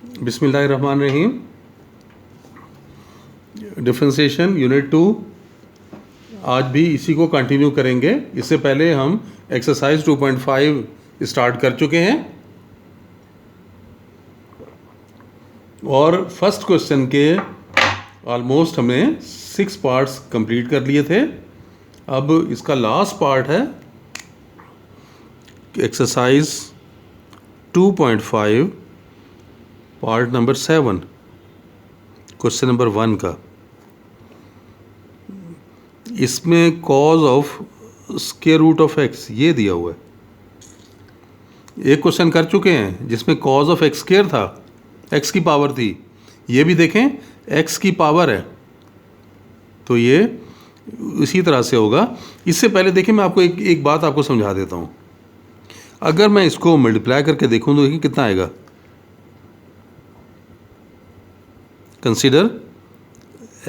बिस्मिल्लाहिर्रहमानिर्रहीम। Differentiation unit 2 आज भी इसी को कंटिन्यू करेंगे। इससे पहले हम एक्सरसाइज 2.5 स्टार्ट कर चुके हैं और फर्स्ट क्वेश्चन के ऑलमोस्ट हमने 6 पार्ट्स कंप्लीट कर लिए थे। अब इसका लास्ट पार्ट है exercise 2.5 part number 7 question number 1 का। इसमें cos of square root of x ये दिया हुआ है। एक क्वेश्चन कर चुके हैं जिसमें कॉज ऑफ एक्स स्क्वायर था, एक्स की पावर थी। ये भी देखें एक्स की पावर है, तो ये इसी तरह से होगा। इससे पहले देखिए मैं आपको एक बात आपको समझा देता हूँ। अगर मैं इसको मल्टीप्लाई करके देखूँ तो देखिए कितना आएगा। Consider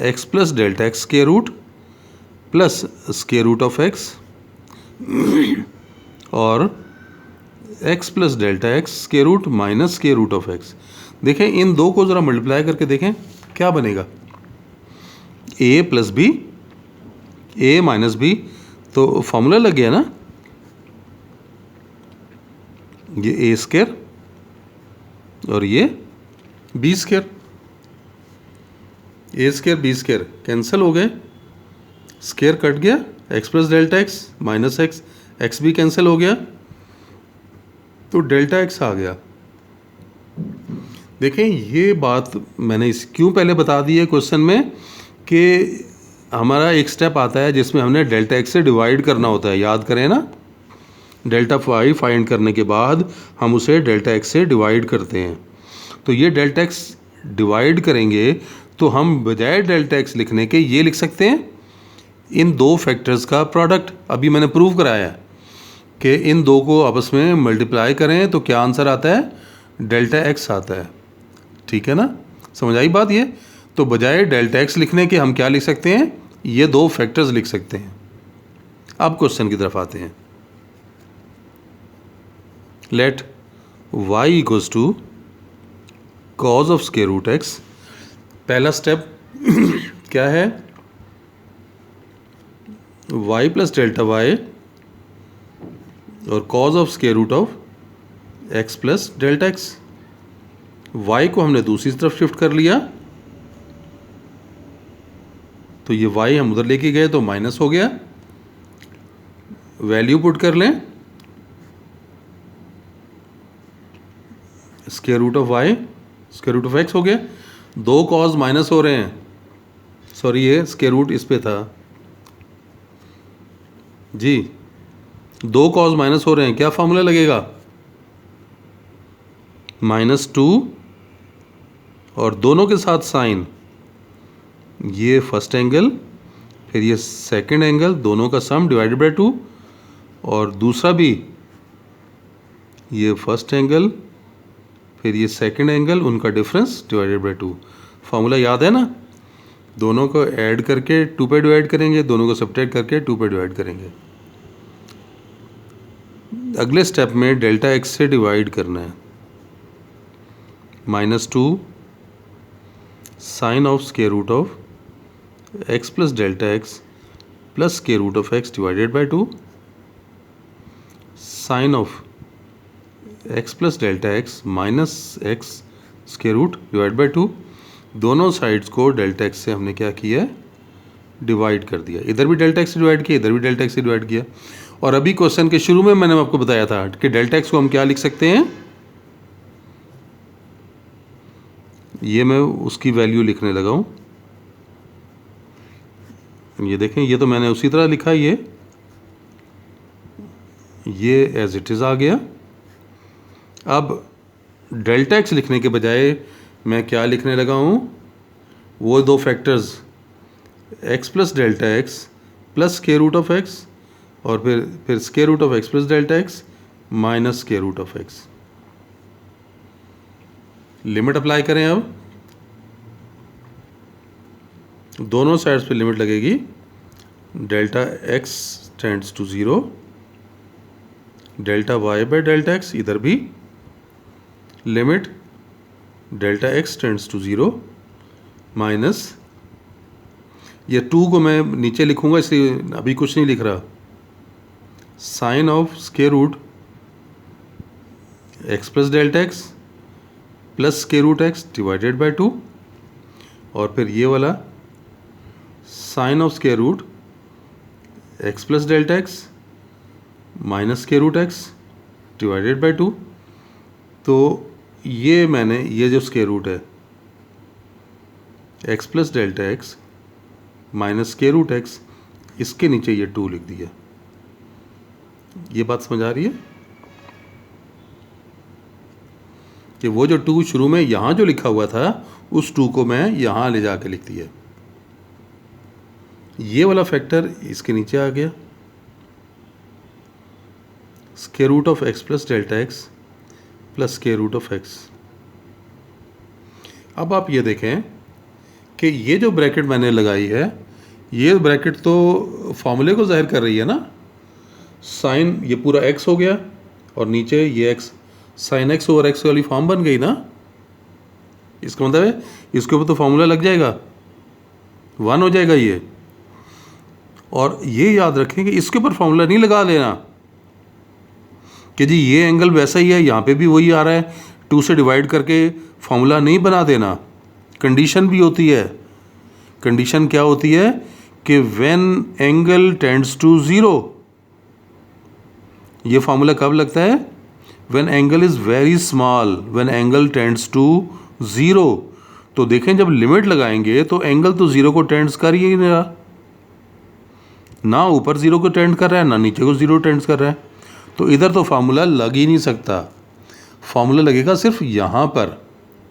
x plus delta x square root plus square root of x और x plus delta x square root minus square root of x. देखें इन दो को ज़रा मल्टीप्लाई करके देखें क्या बनेगा। ए प्लस बी, ए माइनस बी, तो फॉर्मूला लग गया ना। ये ए स्क्वायर और ये बी स्क्वायर। ए स्क्वायर बी स्क्वायर कैंसिल हो गए, स्क्वायर कट गया, x plus delta x minus x, x भी कैंसिल हो गया, तो डेल्टा एक्स आ गया। देखें ये बात मैंने इस क्यों पहले बता दी है क्वेश्चन में कि हमारा एक स्टेप आता है जिसमें हमने डेल्टा एक्स से डिवाइड करना होता है। याद करें ना, डेल्टा फाई फाइंड करने के बाद हम उसे डेल्टा एक्स से डिवाइड करते हैं। तो ये डेल्टा एक्स डिवाइड करेंगे तो हम बजाय डेल्टा एक्स लिखने के ये लिख सकते हैं इन दो फैक्टर्स का प्रोडक्ट। अभी मैंने प्रूव कराया है कि इन दो को आपस में मल्टीप्लाई करें तो क्या आंसर आता है, डेल्टा एक्स आता है। ठीक है ना, समझ आई बात ये। तो बजाय डेल्टा एक्स लिखने के हम क्या लिख सकते हैं, ये दो फैक्टर्स लिख सकते हैं। अब क्वेश्चन की तरफ आते हैं। Let y equals to cos of square root x. पहला स्टेप क्या है, y प्लस डेल्टा वाई और cos of square root of x plus delta x. y को हमने दूसरी तरफ शिफ्ट कर लिया, तो ये y हम उधर लेके गए तो माइनस हो गया। वैल्यू पुट कर लें, square root of y square root of x हो गया। दो कॉज माइनस हो रहे हैं, सॉरी ये स्क्वायर रूट इस पे था जी। दो कॉज माइनस हो रहे हैं, क्या फॉर्मूला लगेगा, -2 और दोनों के साथ साइन, ये फर्स्ट एंगल फिर ये सेकंड एंगल, दोनों का सम डिवाइडेड बाय 2 और दूसरा भी ये फर्स्ट एंगल फिर ये सेकंड एंगल, उनका डिफरेंस डिवाइडेड बाय 2। फार्मूला याद है ना, दोनों को ऐड करके 2 पे डिवाइड करेंगे, दोनों को सब्ट्रैक्ट करके 2 पे डिवाइड करेंगे। अगले स्टेप में डेल्टा एक्स से डिवाइड करना है। -2 sine of square root of x plus delta x plus square root of x divided by 2 sine of x plus delta x minus x square root divide by 2। दोनों sides को delta x से हमने क्या किया, divide कर दिया। इधर भी डेल्टा एक्स से डिवाइड किया, इधर भी डेल्टा एक्स से डिवाइड किया। और अभी क्वेश्चन के शुरू में मैंने आपको बताया था कि डेल्टा एक्स को हम क्या लिख सकते हैं, ये मैं उसकी वैल्यू लिखने लगा हूँ। ये देखें, ये तो मैंने उसी तरह लिखा, ये एज इट इज़ आ गया। अब डेल्टा एक्स लिखने के बजाय मैं क्या लिखने लगा हूँ, वो दो factors x plus delta x plus square root of x और फिर square root of x plus delta x minus square root of x. Limit apply करें। अब दोनों साइड्स पे लिमिट लगेगी, delta x tends to 0, delta y by delta x, इधर भी limit delta x tends to 0 minus, ये 2 को मैं नीचे लिखूंगा इसलिए अभी कुछ नहीं लिख रहा, sine of square root x plus delta x plus square root x divided by 2, और फिर ये वाला sine of square root x plus delta x minus square root x divided by 2। तो ये मैंने ये जो स्क्वायर रूट है x plus delta x minus square root x, इसके नीचे ये 2 लिख दिया। ये बात समझ आ रही है कि वो जो 2 शुरू में यहाँ जो लिखा हुआ था उस 2 को मैं यहाँ ले जाके लिख दिया। ये वाला फैक्टर इसके नीचे आ गया, square root of x plus delta x plus square root of x. अब आप ये देखें कि ये जो ब्रैकेट मैंने लगाई है, ये ब्रैकेट तो फॉर्मूले को ज़ाहिर कर रही है ना। साइन ये पूरा x हो गया और नीचे ये x, sine x over x वाली फॉर्म बन गई ना। इसका मतलब है इसके ऊपर तो फॉर्मूला लग जाएगा, 1 हो जाएगा ये। और ये याद रखें कि इसके ऊपर फॉर्मूला नहीं लगा लेना कि जी ये एंगल वैसा ही है, यहाँ पे भी वही आ रहा है, 2 से डिवाइड करके फॉर्मूला नहीं बना देना। कंडीशन भी होती है। कंडीशन क्या होती है कि व्हेन एंगल टेंड्स टू 0, ये फॉर्मूला कब लगता है? When angle is very small, when angle tends to 0। तो देखें जब लिमिट लगाएंगे तो एंगल तो 0 को टेंड्स कर ही नहीं रहा, ना ऊपर 0 को टेंड कर रहा है ना नीचे को 0 टेंड्स कर रहा है। तो इधर तो फार्मूला लग ही नहीं सकता, फार्मूला लगेगा सिर्फ यहाँ पर।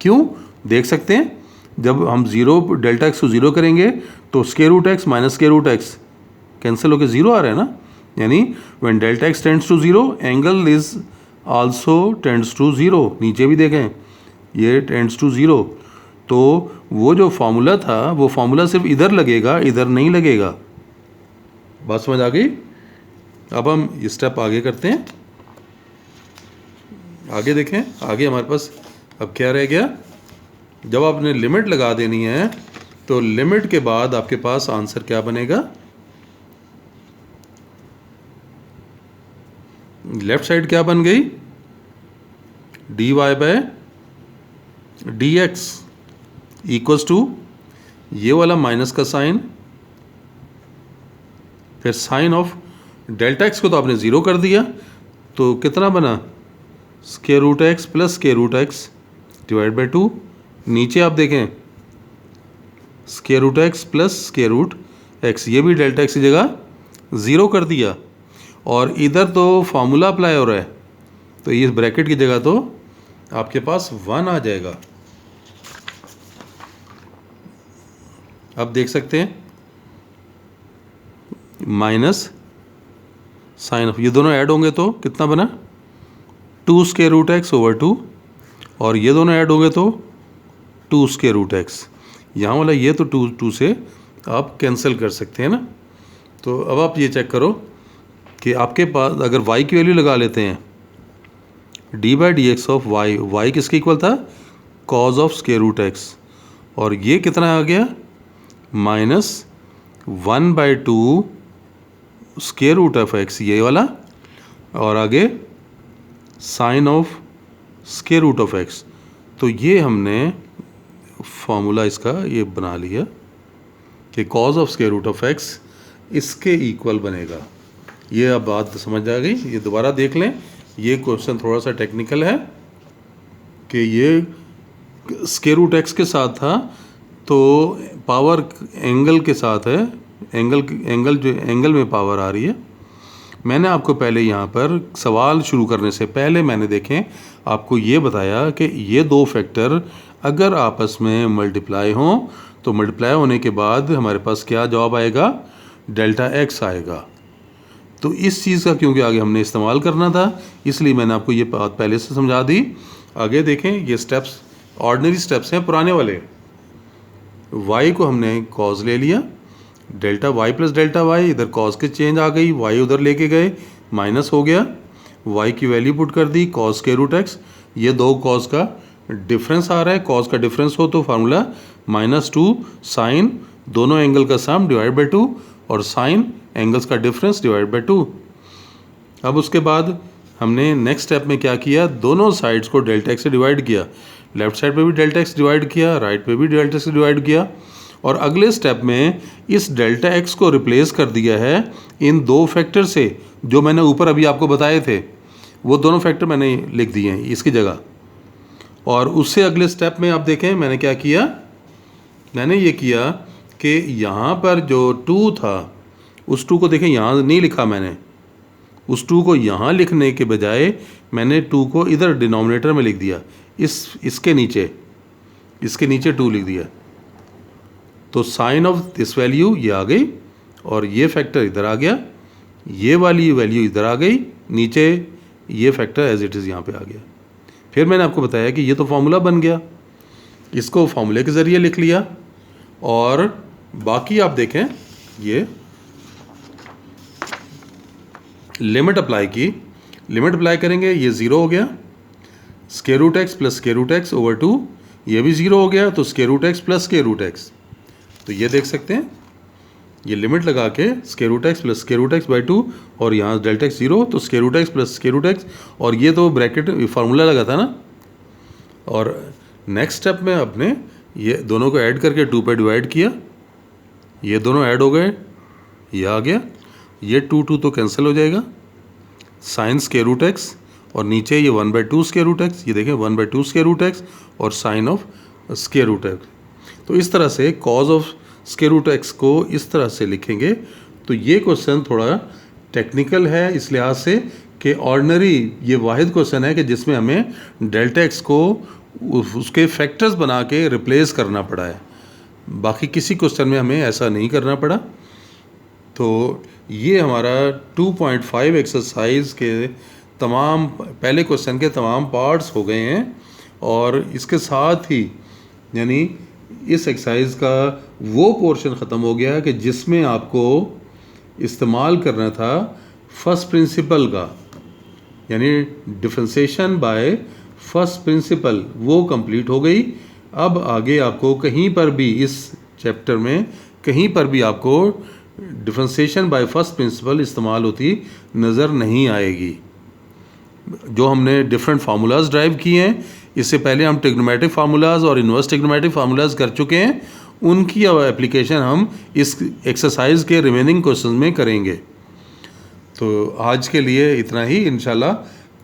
क्यों? देख सकते हैं जब हम 0 डेल्टा एक्स को 0 करेंगे तो square root x minus square root x cancel होकर 0 आ रहा है ना। यानी when delta x tends to 0 angle is also tends to 0। नीचे भी देखें ये टेंड्स टू 0। तो वो जो फार्मूला था वो फार्मूला सिर्फ इधर लगेगा, इधर नहीं लगेगा। बात समझ आ गई? अब हम ये स्टेप आगे करते हैं। आगे देखें, आगे हमारे पास अब क्या रह गया। जब आपने लिमिट लगा देनी है तो लिमिट के बाद आपके पास आंसर क्या बनेगा? लेफ्ट साइड क्या बन गई? dy by dx equals to ये वाला माइनस का साइन, फिर साइन ऑफ डेल्टा एक्स को तो आपने 0 कर दिया, तो कितना बना? Square root x plus square root x divide by 2। नीचे आप देखें square root x plus square root x, ये भी डेल्टा एक्स की जगह 0 कर दिया। और इधर तो फार्मूला अप्लाई हो रहा है, तो इस ब्रैकेट की जगह तो आपके पास 1 आ जाएगा। अब देख सकते हैं माइनस साइन ऑफ, ये दोनों ऐड होंगे तो कितना बना? 2 स्क्वायर रूट एक्स ओवर 2, और ये दोनों ऐड होंगे तो 2 स्क्वायर रूट एक्स। यहाँ वाला ये तो 2 से आप कैंसिल कर सकते हैं ना। तो अब आप ये चेक करो कि आपके पास अगर y की वैल्यू लगा लेते हैं, d by d x of y, y किसके इक्वल था? Cos of square root x, और ये कितना आ गया? Minus 1/2 square root of x, ये वाला, और आगे sine of square root of x. तो ये हमने फॉर्मूला इसका ये बना लिया कि cos of square root of x इसके इक्वल बनेगा। ये अब बात समझ आ गई। ये दोबारा देख लें, ये क्वेश्चन थोड़ा सा टेक्निकल है कि ये स्क्वायर रूट एक्स के साथ था तो पावर एंगल के साथ है, एंगल में पावर आ रही है। मैंने आपको पहले यहाँ पर सवाल शुरू करने से पहले मैंने देखें आपको ये बताया कि ये 2 फैक्टर अगर आपस में मल्टीप्लाई हों तो मल्टीप्लाई होने के बाद हमारे पास क्या जवाब आएगा? डेल्टा एक्स आएगा। तो इस चीज़ का क्योंकि आगे हमने इस्तेमाल करना था, इसलिए मैंने आपको ये बात पहले से समझा दी। आगे देखें, ये स्टेप्स ऑर्डिनरी स्टेप्स हैं पुराने वाले। y को हमने कॉज ले लिया, delta y plus delta y, इधर कॉज के चेंज आ गई, y उधर लेके गए, माइनस हो गया, y की वैल्यू पुट कर दी, कॉज स्क्वायर रूट एक्स, ये 2 कॉज का डिफरेंस आ रहा है, कॉस का डिफरेंस हो तो फार्मूला -2 साइन दोनों एंगल का सम डिवाइड बाई 2 और साइन एंगल्स का डिफरेंस डिवाइड बाई 2। अब उसके बाद हमने नेक्स्ट स्टेप में क्या किया, दोनों साइड्स को डेल्टा एक्स से डिवाइड किया। लेफ्ट साइड पे भी डेल्टा एक्स डिवाइड किया, राइट पे भी डेल्टा एक्स से डिवाइड किया। और अगले स्टेप में इस डेल्टा एक्स को रिप्लेस कर दिया है इन दो फैक्टर से जो मैंने ऊपर अभी आपको बताए थे। वो दोनों फैक्टर मैंने लिख दिए हैं इसकी जगह। और उससे अगले स्टेप में आप देखें मैंने क्या किया, मैंने ये किया कि यहाँ पर जो 2 था उस 2 को देखें यहाँ नहीं लिखा मैंने, उस 2 को यहाँ लिखने के बजाय मैंने 2 को इधर डिनोमिनेटर में लिख दिया, इसके नीचे 2 लिख दिया। तो साइन ऑफ दिस वैल्यू ये आ गई और ये फैक्टर इधर आ गया, ये वाली वैल्यू इधर आ गई, नीचे ये फैक्टर एज इट इज़ यहाँ पे आ गया। फिर मैंने आपको बताया कि ये तो फार्मूला बन गया, इसको फार्मूले के ज़रिए लिख लिया। और बाकी आप देखें ये लिमिट अप्लाई की, लिमिट अप्लाई करेंगे ये 0 हो गया, square root x plus square root x over 2 ये भी 0 हो गया, तो square root x plus square root x. तो ये देख सकते हैं ये लिमिट लगा के square root x plus square root x by 2 और यहाँ डेल्टा एक्स 0, तो square root x plus square root x और ये तो ब्रैकेट फार्मूला लगा था ना। और नेक्स्ट स्टेप में अपने ये दोनों को ऐड करके 2 पे डिवाइड किया, ये दोनों ऐड हो गए, ये आ गया, ये 2 तो कैंसिल हो जाएगा, साइन स्क्वायर रूट एक्स और नीचे ये 1/2 स्क्वायर रूट एक्स, ये देखें 1/2 स्क्वायर रूट एक्स और sine of square root x. तो इस तरह से cos of square root x को इस तरह से लिखेंगे। तो ये क्वेश्चन थोड़ा टेक्निकल है इस लिहाज से कि ऑर्डिनरी ये वाहिद क्वेश्चन है कि जिसमें हमें डेल्टा एक्स को उसके फैक्टर्स बना के रिप्लेस करना पड़ा है, बाकी किसी क्वेश्चन में हमें ऐसा नहीं करना पड़ा। तो ये हमारा 2.5 एक्सरसाइज के तमाम पहले क्वेश्चन के तमाम पार्ट्स हो गए हैं। और इसके साथ ही यानी इस एक्सरसाइज का वो पोर्शन ख़त्म हो गया कि जिसमें आपको इस्तेमाल करना था फर्स्ट प्रिंसिपल का, यानी डिफरेंशिएशन बाय फर्स्ट प्रिंसिपल, वो कंप्लीट हो गई। अब आगे आपको कहीं पर भी इस चैप्टर में कहीं पर भी आपको डिफरेंशिएशन बाय फर्स्ट प्रिंसिपल इस्तेमाल होती नज़र नहीं आएगी। जो हमने डिफरेंट फार्मूलाज ड्राइव किए हैं, इससे पहले हम ट्रिग्नोमेट्रिक फार्मूलाज और इन्वर्स ट्रिग्नोमेट्रिक फार्मूलाज कर चुके हैं, उनकी अब एप्लीकेशन हम इस एक्सरसाइज के रिमेनिंग क्वेश्चन में करेंगे। तो आज के लिए इतना ही। इंशाल्लाह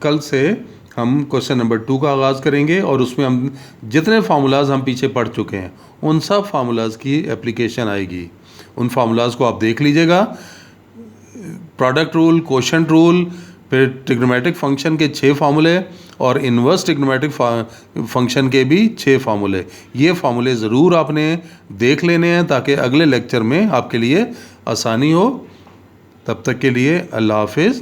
कल से हम क्वेश्चन नंबर 2 का आगाज़ करेंगे और उसमें हम जितने फार्मूलाज हम पीछे पढ़ चुके हैं उन सब फार्मूलाज की एप्लीकेशन आएगी। उन फार्मूलाज को आप देख लीजिएगा, प्रोडक्ट रूल, कोशेंट रूल, फिर ट्रिग्नोमेट्रिक फंक्शन के 6 फार्मूले और इन्वर्स ट्रिग्नोमेट्रिक फंक्शन के भी 6 फार्मूले। ये फार्मूले ज़रूर आपने देख लेने हैं ताकि अगले लेक्चर में आपके लिए आसानी हो। तब तक के लिए अल्लाह हाफिज़।